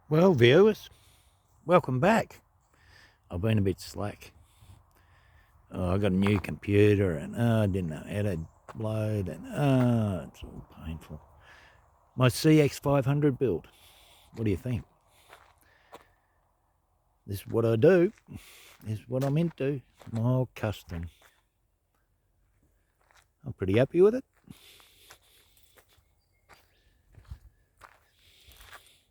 Well, viewers, welcome back. I've been a bit slack. I got a new computer and I didn't know how to load and it's all painful. My CX500 build. What do you think? This is what I do. This is what I'm into. My custom. I'm pretty happy with it.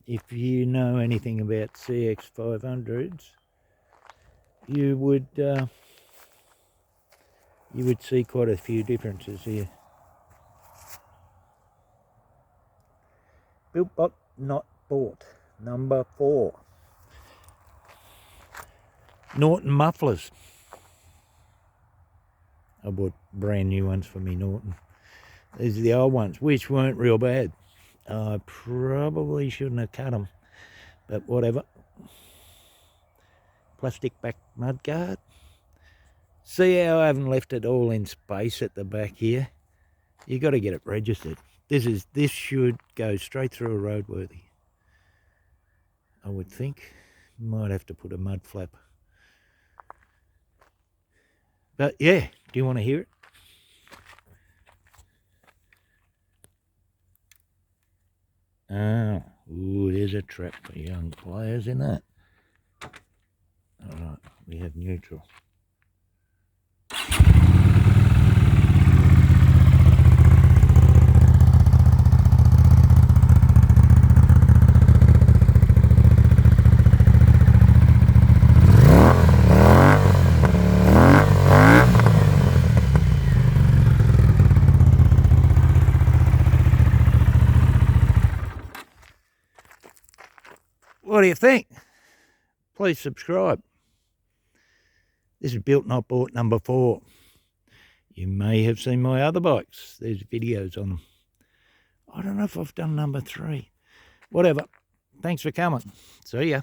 If you know anything about CX500s, you would see quite a few differences here. Built but not bought. Number 4. Norton mufflers. I bought brand new ones for me Norton. These are the old ones, which weren't real bad. I probably shouldn't have cut them, but whatever. Plastic back mudguard. See how I haven't left it all in space at the back here? You got to get it registered. This should go straight through a roadworthy. I would think. Might have to put a mud flap. But yeah, do you want to hear it? Ooh, there's a trap for young players in that. Alright, we have neutral. What do you think? Please subscribe. This is built not bought number 4. You may have seen my other bikes. There's videos on them. I don't know if I've done number 3. Whatever. Thanks for coming. See ya.